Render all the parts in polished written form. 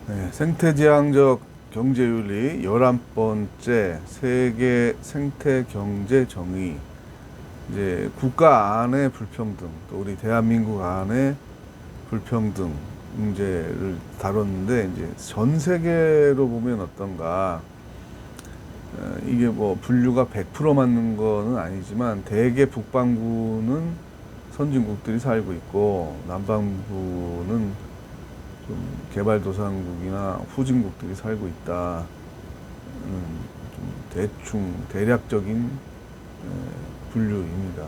네, 생태지향적 경제윤리 11번째 세계 생태경제 정의. 이제 국가 안의 불평등, 또 우리 대한민국 안의 불평등 문제를 다뤘는데, 이제 전 세계로 보면 어떤가. 이게 뭐 분류가 100% 맞는 거는 아니지만, 대개 북반구는 선진국들이 살고 있고, 남반구는 좀 개발도상국이나 후진국들이 살고 있다. 좀 대략적인 분류입니다.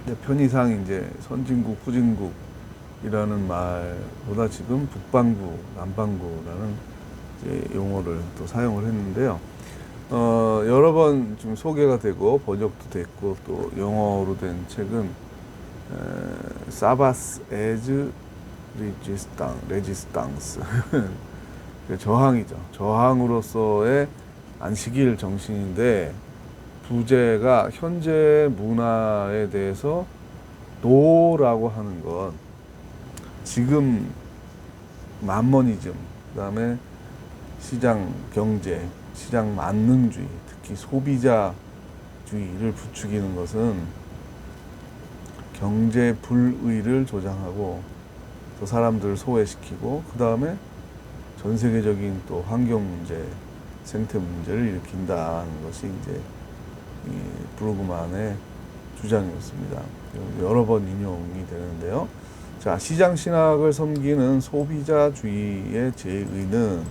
근데 편의상 이제 선진국, 후진국이라는 말보다 지금 북반구, 남반구라는 이제 용어를 또 사용을 했는데요. 여러 번 좀 소개가 되고 번역도 됐고 또 영어로 된 책은 사바스 에즈 레지스탕스 저항이죠. 저항으로서의 안식일 정신인데, 부제가 현재 문화에 대해서 노라고 하는 건 지금 만머니즘, 그다음에 시장 경제, 시장 만능주의, 특히 소비자주의를 부추기는 것은 경제 불의를 조장하고 또 사람들을 소외시키고, 그 다음에 전 세계적인 또 환경 문제, 생태 문제를 일으킨다는 것이 이제 이 브루그만의 주장이었습니다. 여러 번 인용이 되는데요. 자, 시장 신학을 섬기는 소비자주의의 제의는,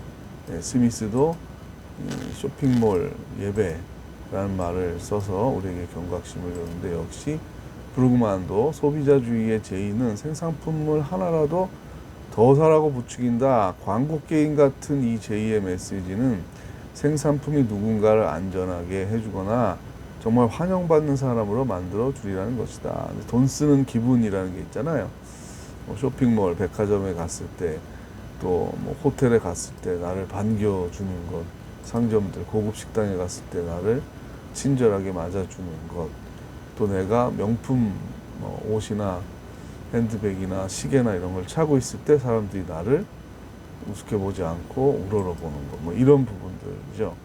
스미스도 쇼핑몰 예배라는 말을 써서 우리에게 경각심을 줬는데, 역시 브루그만도 소비자주의의 제의는 생산품을 하나라도 더 사라고 부추긴다. 광고 게임 같은 이 제의의 메시지는 생산품이 누군가를 안전하게 해주거나 정말 환영받는 사람으로 만들어 주리라는 것이다. 돈 쓰는 기분이라는 게 있잖아요. 쇼핑몰, 백화점에 갔을 때, 또 뭐 호텔에 갔을 때 나를 반겨주는 것, 상점들, 고급 식당에 갔을 때 나를 친절하게 맞아주는 것, 또 내가 명품 옷이나 핸드백이나 시계나 이런 걸 차고 있을 때 사람들이 나를 우습게 보지 않고 우러러보는 것, 뭐 이런 부분들이죠.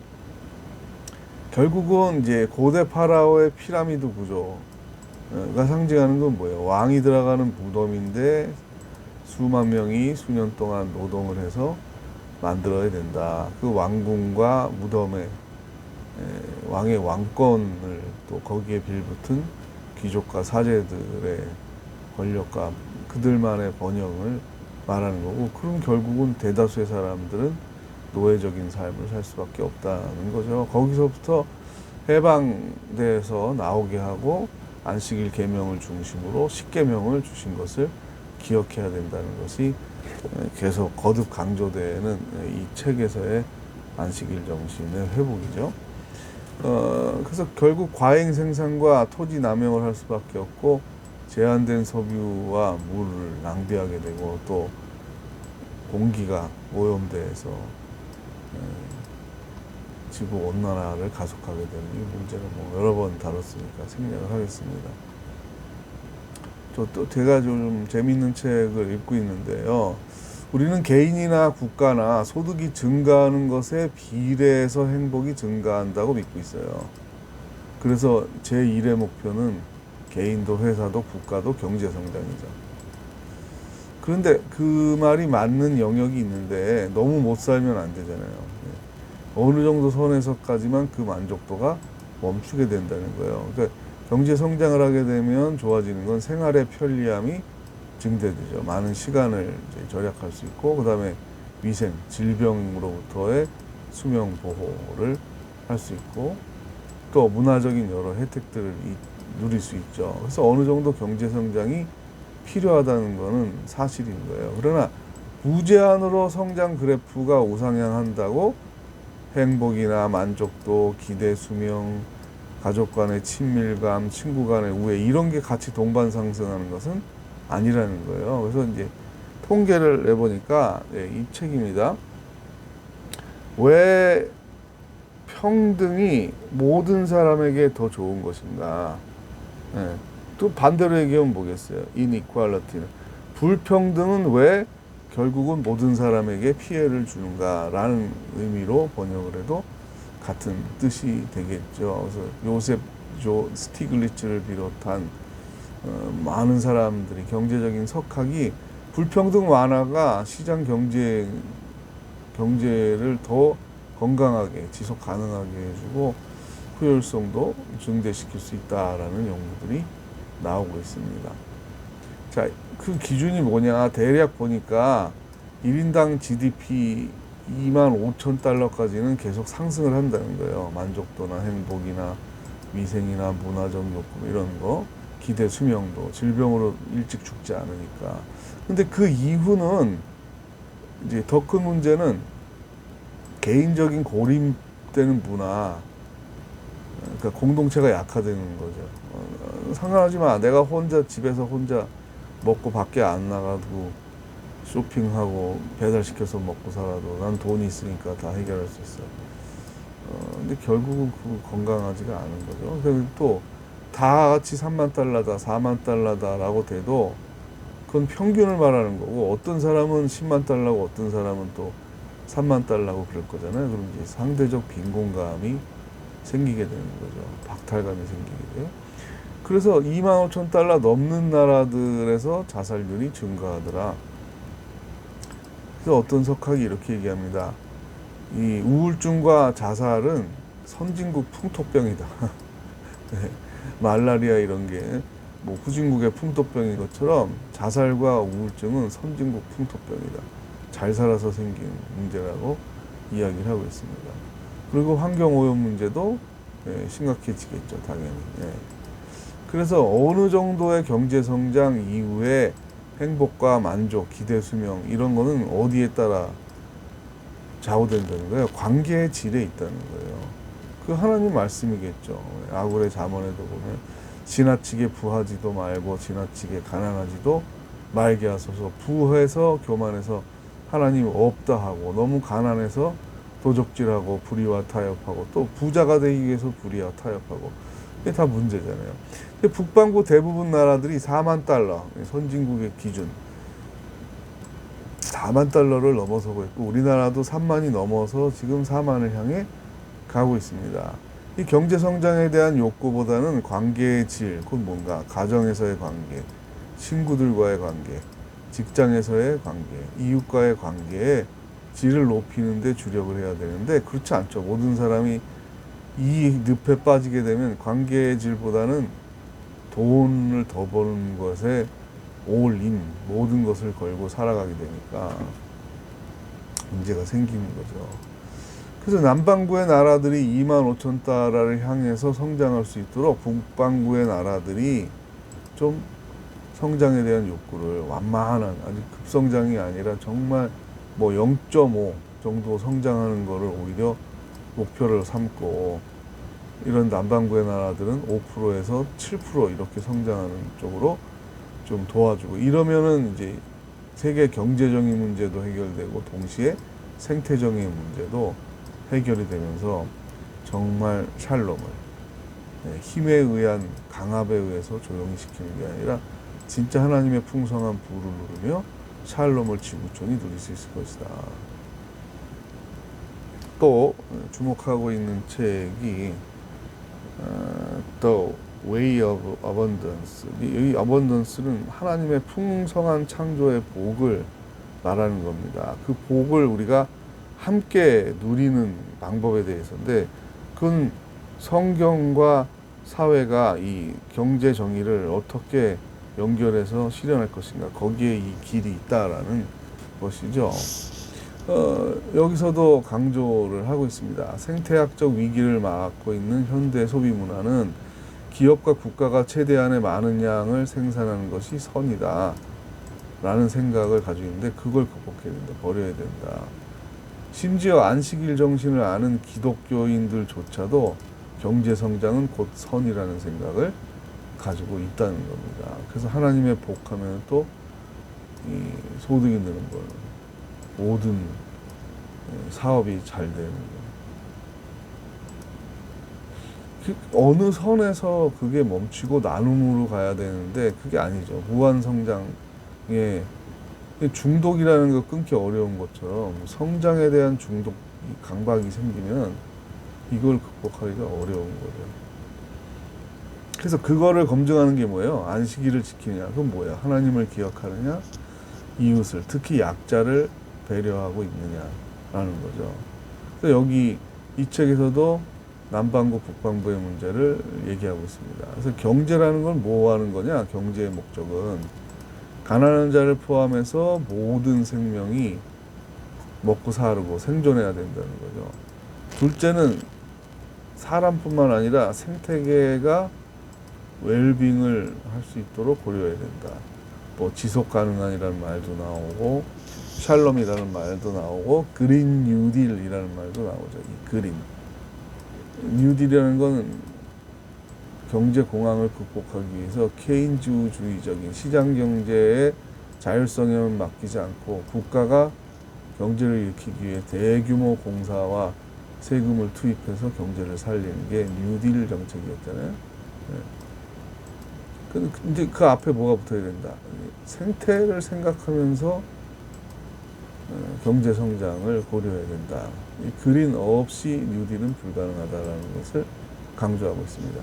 결국은 이제 고대 파라오의 피라미드 구조가 상징하는 건 뭐예요? 왕이 들어가는 무덤인데 수만 명이 수년 동안 노동을 해서 만들어야 된다. 그 왕궁과 무덤에 왕의 왕권을, 또 거기에 빌붙은 귀족과 사제들의 권력과 그들만의 번영을 말하는 거고, 그럼 결국은 대다수의 사람들은 노예적인 삶을 살 수밖에 없다는 거죠. 거기서부터 해방돼서 나오게 하고 안식일 계명을 중심으로 십계명을 주신 것을 기억해야 된다는 것이 계속 거듭 강조되는 이 책에서의 안식일 정신의 회복이죠. 그래서 결국 과잉 생산과 토지 남용을 할 수밖에 없고, 제한된 석유와 물을 낭비하게 되고, 또 공기가 오염돼서 지구 온난화를 가속하게 되는 이 문제를 뭐 여러 번 다뤘으니까 생략을 하겠습니다. 또 제가 좀 재미있는 책을 읽고 있는데요. 우리는 개인이나 국가나 소득이 증가하는 것에 비례해서 행복이 증가한다고 믿고 있어요. 그래서 제1의 목표는 개인도 회사도 국가도 경제성장이죠. 그런데 그 말이 맞는 영역이 있는데 너무 못 살면 안 되잖아요. 어느 정도 선에서까지만 그 만족도가 멈추게 된다는 거예요. 그러니까 경제 성장을 하게 되면 좋아지는 건 생활의 편리함이 증대되죠. 많은 시간을 이제 절약할 수 있고, 그 다음에 위생, 질병으로부터의 수명 보호를 할 수 있고, 또 문화적인 여러 혜택들을 누릴 수 있죠. 그래서 어느 정도 경제 성장이 필요하다는 것은 사실인 거예요. 그러나 무제한으로 성장 그래프가 우상향한다고 행복이나 만족도, 기대 수명, 가족 간의 친밀감, 친구 간의 우애, 이런 게 같이 동반 상승하는 것은 아니라는 거예요. 그래서 이제 통계를 내보니까 이 책입니다. 왜 평등이 모든 사람에게 더 좋은 것인가? 또 반대로 얘기하면 뭐겠어요? inequality는. 불평등은 왜 결국은 모든 사람에게 피해를 주는가라는 의미로 번역을 해도 같은 뜻이 되겠죠. 그래서 요셉 스티글리츠를 비롯한 많은 사람들이 경제적인 석학이 불평등 완화가 시장 경제를 더 건강하게 지속 가능하게 해주고 효율성도 증대시킬 수 있다라는 연구들이 나오고 있습니다. 자, 그 기준이 뭐냐? 대략 보니까 1인당 GDP 25,000달러까지는 계속 상승을 한다는 거예요. 만족도나 행복이나 위생이나 문화적 요금 이런 거, 기대 수명도, 질병으로 일찍 죽지 않으니까. 근데 그 이후는 이제 더 큰 문제는 개인적인 고립되는 문화, 그러니까 공동체가 약화되는 거죠. 상관하지 마. 내가 혼자 집에서 혼자 먹고 밖에 안 나가고 쇼핑하고 배달시켜서 먹고 살아도 난 돈이 있으니까 다 해결할 수 있어. 근데 결국은 그 건강하지가 않은 거죠. 그리고 또 다 같이 3만 달러다, 4만 달러다라고 돼도 그건 평균을 말하는 거고 어떤 사람은 10만 달러고 어떤 사람은 또 3만 달러고 그럴 거잖아요. 그럼 이제 상대적 빈곤감이 생기게 되는 거죠. 박탈감이 생기게 돼요. 그래서 2만 5천 달러 넘는 나라들에서 자살률이 증가하더라. 그래서 어떤 석학이 이렇게 얘기합니다. 이 우울증과 자살은 선진국 풍토병이다. 네. 말라리아 이런 게 뭐 후진국의 풍토병인 것처럼 자살과 우울증은 선진국 풍토병이다. 잘 살아서 생긴 문제라고 이야기를 하고 있습니다. 그리고 환경오염 문제도 심각해지겠죠, 당연히. 그래서 어느 정도의 경제성장 이후에 행복과 만족, 기대 수명 이런 거는 어디에 따라 좌우된다는 거예요. 관계의 질에 있다는 거예요. 그 하나님 말씀이겠죠. 아굴의 잠언에도 보면 지나치게 부하지도 말고 지나치게 가난하지도 말게 하소서. 부해서 교만해서 하나님 없다 하고 너무 가난해서 도적질하고 불의와 타협하고 또 부자가 되기 위해서 불의와 타협하고 이게 다 문제잖아요. 근데 북반구 대부분 나라들이 4만 달러 선진국의 기준 4만 달러를 넘어서고 있고 우리나라도 3만이 넘어서 지금 4만을 향해 가고 있습니다. 이 경제 성장에 대한 욕구보다는 관계의 질, 그건 뭔가 가정에서의 관계, 친구들과의 관계, 직장에서의 관계, 이웃과의 관계에 질을 높이는 데 주력을 해야 되는데 그렇지 않죠. 모든 사람이 이 늪에 빠지게 되면 관계의 질보다는 돈을 더 버는 것에 올인 모든 것을 걸고 살아가게 되니까 문제가 생기는 거죠. 그래서 남반구의 나라들이 2만 5천 달러를 향해서 성장할 수 있도록 북반구의 나라들이 좀 성장에 대한 욕구를 완만한 아주 급성장이 아니라 정말 뭐 0.5 정도 성장하는 거를 오히려 목표를 삼고 이런 남반구의 나라들은 5%에서 7% 이렇게 성장하는 쪽으로 좀 도와주고 이러면은 이제 세계 경제적인 문제도 해결되고 동시에 생태적인 문제도 해결이 되면서 정말 샬롬을 힘에 의한 강압에 의해서 조용히 시키는 게 아니라 진짜 하나님의 풍성한 부를 누르며 샬롬을 지구촌이 누릴 수 있을 것이다. 또 주목하고 있는 책이 The Way of Abundance. 이 Abundance는 하나님의 풍성한 창조의 복을 말하는 겁니다. 그 복을 우리가 함께 누리는 방법에 대해서인데 그건 성경과 사회가 이 경제 정의를 어떻게 연결해서 실현할 것인가 거기에 이 길이 있다라는 것이죠. 여기서도 강조를 하고 있습니다. 생태학적 위기를 맞고 있는 현대 소비 문화는 기업과 국가가 최대한의 많은 양을 생산하는 것이 선이다 라는 생각을 가지고 있는데 그걸 극복해야 된다. 버려야 된다. 심지어 안식일 정신을 아는 기독교인들조차도 경제성장은 곧 선이라는 생각을 가지고 있다는 겁니다. 그래서 하나님의 복하면 또 이 소득이 느는 걸 모든 사업이 잘 되는 거. 어느 선에서 그게 멈추고 나눔으로 가야 되는데 그게 아니죠. 무한성장의 중독이라는 거 끊기 어려운 것처럼 성장에 대한 중독, 강박이 생기면 이걸 극복하기가 어려운 거죠. 그래서 그거를 검증하는 게 뭐예요? 안식일을 지키느냐. 그건 뭐야? 하나님을 기억하느냐? 이웃을, 특히 약자를 배려하고 있느냐라는 거죠. 그래서 여기 이 책에서도 남반구, 북반구의 문제를 얘기하고 있습니다. 그래서 경제라는 건 뭐 하는 거냐? 경제의 목적은 가난한 자를 포함해서 모든 생명이 먹고 살고 생존해야 된다는 거죠. 둘째는 사람뿐만 아니라 생태계가 웰빙을 할 수 있도록 고려해야 된다. 뭐 지속 가능한이라는 말도 나오고 샬롬이라는 말도 나오고 그린 뉴딜이라는 말도 나오죠. 이 그린 뉴딜이라는 건 경제 공황을 극복하기 위해서 케인주의적인 시장 경제의 자율성에만 맡기지 않고 국가가 경제를 일으키기 위해 대규모 공사와 세금을 투입해서 경제를 살리는 게 뉴딜 정책이었잖아요. 네. 근데 그 앞에 뭐가 붙어야 된다. 생태를 생각하면서 경제 성장을 고려해야 된다. 이 그린 없이 뉴딜은 불가능하다라는 것을 강조하고 있습니다.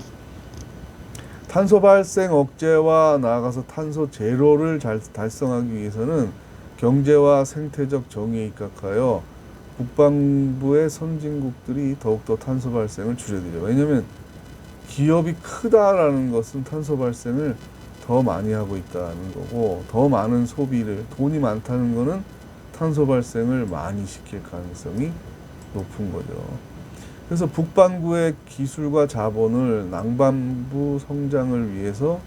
탄소 발생 억제와 나아가서 탄소 제로를 달성하기 위해서는 경제와 생태적 정의에 입각하여 북반구의 선진국들이 더욱더 탄소 발생을 줄여들죠. 왜냐하면 기업이 크다라는 것은 탄소 발생을 더 많이 하고 있다는 거고, 더 많은 소비를, 돈이 많다는 거는 탄소 발생을 많이 시킬 가능성이 높은 거죠. 그래서 북반구의 기술과 자본을 남반구 성장을 위해서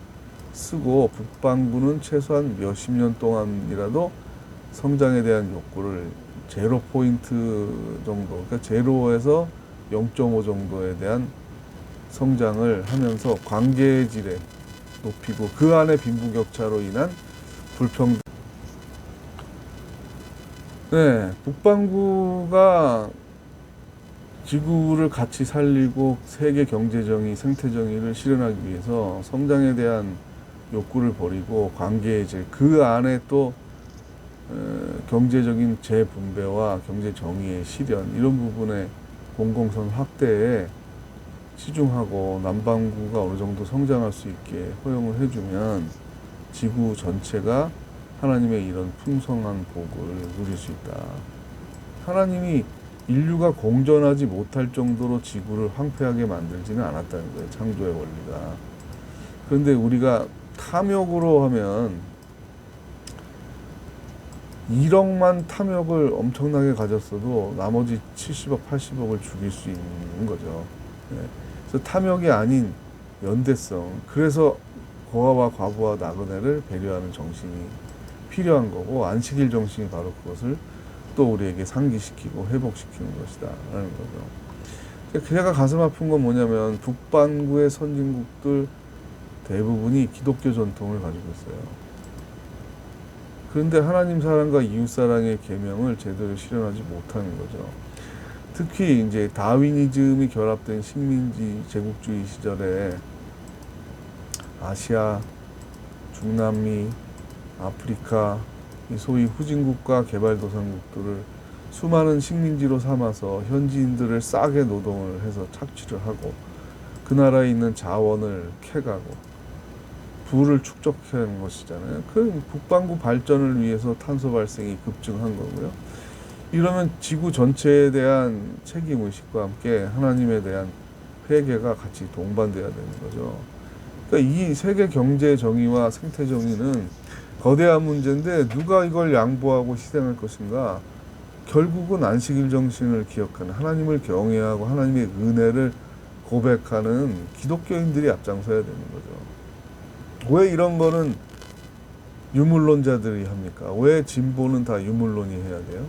쓰고, 북반구는 최소한 몇십 년 동안이라도 성장에 대한 욕구를 제로 포인트 정도, 그러니까 제로에서 0.5 정도에 대한 성장을 하면서 관계질에 높이고, 그 안에 빈부격차로 인한 불평등. 네, 북반구가 지구를 같이 살리고 세계 경제정의, 생태정의를 실현하기 위해서 성장에 대한 욕구를 버리고 관계질, 그 안에 또 경제적인 재분배와 경제정의의 실현, 이런 부분의 공공성 확대에 치중하고 남반구가 어느 정도 성장할 수 있게 허용을 해주면 지구 전체가 하나님의 이런 풍성한 복을 누릴 수 있다. 하나님이 인류가 공존하지 못할 정도로 지구를 황폐하게 만들지는 않았다는 거예요. 창조의 원리가. 그런데 우리가 탐욕으로 하면 1억만 탐욕을 엄청나게 가졌어도 나머지 70억, 80억을 죽일 수 있는 거죠. 네. 그래서 탐욕이 아닌 연대성. 그래서 고아와 과부와 나그네를 배려하는 정신이 필요한 거고, 안식일 정신이 바로 그것을 또 우리에게 상기시키고 회복시키는 것이다 라는 거죠. 제가 가슴 아픈 건 뭐냐면 북반구의 선진국들 대부분이 기독교 전통을 가지고 있어요. 그런데 하나님 사랑과 이웃 사랑의 계명을 제대로 실현하지 못하는 거죠. 특히 이제 다윈이즘이 결합된 식민지 제국주의 시절에 아시아, 중남미, 아프리카, 소위 후진국과 개발도상국들을 수많은 식민지로 삼아서 현지인들을 싸게 노동을 해서 착취를 하고, 그 나라에 있는 자원을 캐가고 부를 축적한 것이잖아요. 그 북반구 발전을 위해서 탄소 발생이 급증한 거고요. 이러면 지구 전체에 대한 책임의식과 함께 하나님에 대한 회개가 같이 동반돼야 되는 거죠. 그러니까 이 세계 경제 정의와 생태 정의는 거대한 문제인데 누가 이걸 양보하고 희생할 것인가? 결국은 안식일 정신을 기억하는, 하나님을 경외하고 하나님의 은혜를 고백하는 기독교인들이 앞장서야 되는 거죠. 왜 이런 거는 유물론자들이 합니까? 왜 진보는 다 유물론이 해야 돼요?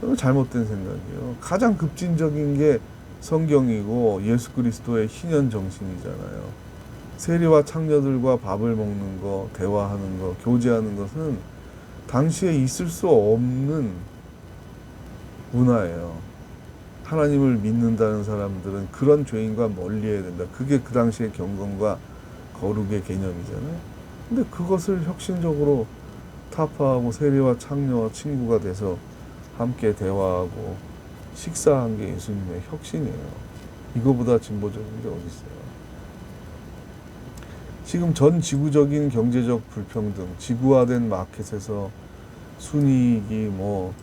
그건 잘못된 생각이에요. 가장 급진적인 게 성경이고 예수 그리스도의 희년 정신이잖아요. 세리와 창녀들과 밥을 먹는 거, 대화하는 거, 교제하는 것은 당시에 있을 수 없는 문화예요. 하나님을 믿는다는 사람들은 그런 죄인과 멀리해야 된다. 그게 그 당시의 경건과 거룩의 개념이잖아요. 근데 그것을 혁신적으로 타파하고 세리와 창녀와 친구가 돼서 함께 대화하고 식사한 게 예수님의 혁신이에요. 이거보다 진보적인 게 어디 있어요? 지금 전 지구적인 경제적 불평등, 지구화된 마켓에서 순이익이 뭐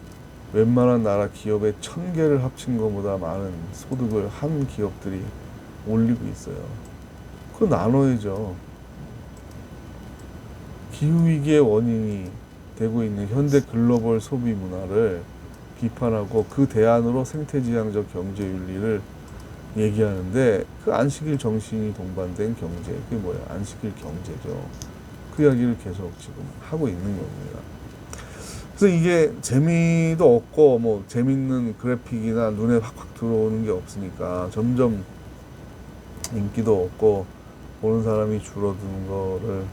웬만한 나라 기업의 1000개를 합친 것보다 많은 소득을 한 기업들이 올리고 있어요. 그거 나눠야죠. 기후위기의 원인이 되고 있는 현대 글로벌 소비 문화를 비판하고 그 대안으로 생태지향적 경제윤리를 얘기하는데 그 안식일 정신이 동반된 경제, 그게 뭐야? 안식일 경제죠. 그 이야기를 계속 지금 하고 있는 겁니다. 그래서 이게 재미도 없고 뭐 재밌는 그래픽이나 눈에 확확 들어오는 게 없으니까 점점 인기도 없고 보는 사람이 줄어드는 거를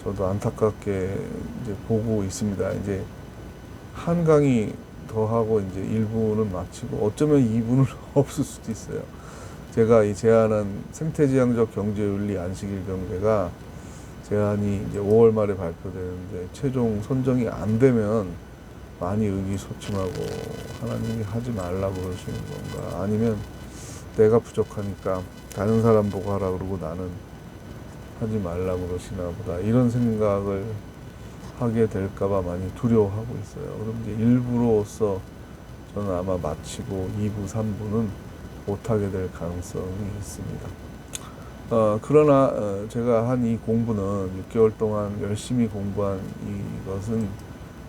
저도 안타깝게 이제 보고 있습니다. 이제 한강이 더 하고 이제 1부는 마치고 어쩌면 2부는 없을 수도 있어요. 제가 이 제안한 생태지향적 경제윤리 안식일 경제가 제안이 이제 5월 말에 발표되는데 최종 선정이 안 되면 많이 의기소침하고 하나님이 하지 말라고 그러시는 건가, 아니면 내가 부족하니까 다른 사람 보고 하라 그러고 나는 하지 말라고 그러시나 보다, 이런 생각을 하게 될까봐 많이 두려워하고 있어요. 그럼 이제 1부로서 저는 아마 마치고 2부, 3부는 못하게 될 가능성이 있습니다. 그러나 제가 한 이 공부는 6개월 동안 열심히 공부한 이것은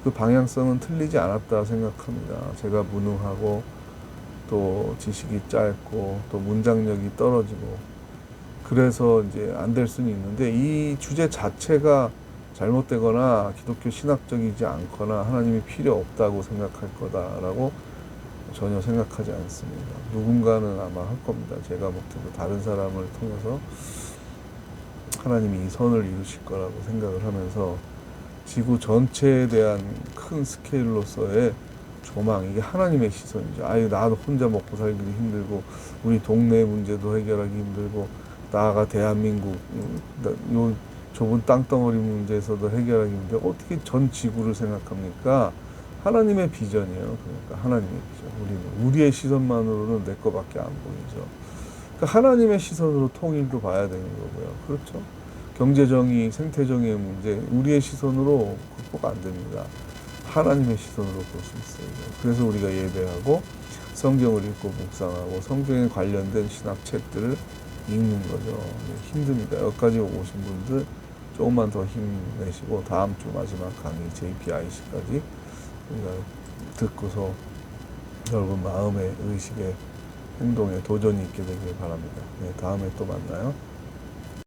그 방향성은 틀리지 않았다 생각합니다. 제가 무능하고 또 지식이 짧고 또 문장력이 떨어지고 그래서 이제 안 될 수는 있는데, 이 주제 자체가 잘못되거나 기독교 신학적이지 않거나 하나님이 필요 없다고 생각할 거다라고 전혀 생각하지 않습니다. 누군가는 아마 할 겁니다. 제가 못해도 다른 사람을 통해서 하나님이 이 선을 이루실 거라고 생각을 하면서 지구 전체에 대한 큰 스케일로서의 조망, 이게 하나님의 시선이죠. 아유, 나도 혼자 먹고 살기도 힘들고 우리 동네 문제도 해결하기 힘들고 나아가 대한민국 요 좁은 땅덩어리 문제에서도 해결하기 힘든데 어떻게 전 지구를 생각합니까? 하나님의 비전이에요. 그러니까 하나님의 비전. 우리는 우리의 시선만으로는 내 거밖에 안 보이죠. 그러니까 하나님의 시선으로 통일도 봐야 되는 거고요. 그렇죠? 경제정의, 생태정의의 문제, 우리의 시선으로 극복 안 됩니다. 하나님의 시선으로 볼 수 있어요. 그래서 우리가 예배하고 성경을 읽고 묵상하고 성경에 관련된 신학책들을 읽는 거죠. 힘듭니다. 여기까지 오신 분들 조금만 더 힘내시고 다음 주 마지막 강의 JPIC까지 우리가 듣고서 여러분 마음의 의식에 행동에 도전이 있게 되길 바랍니다. 네, 다음에 또 만나요.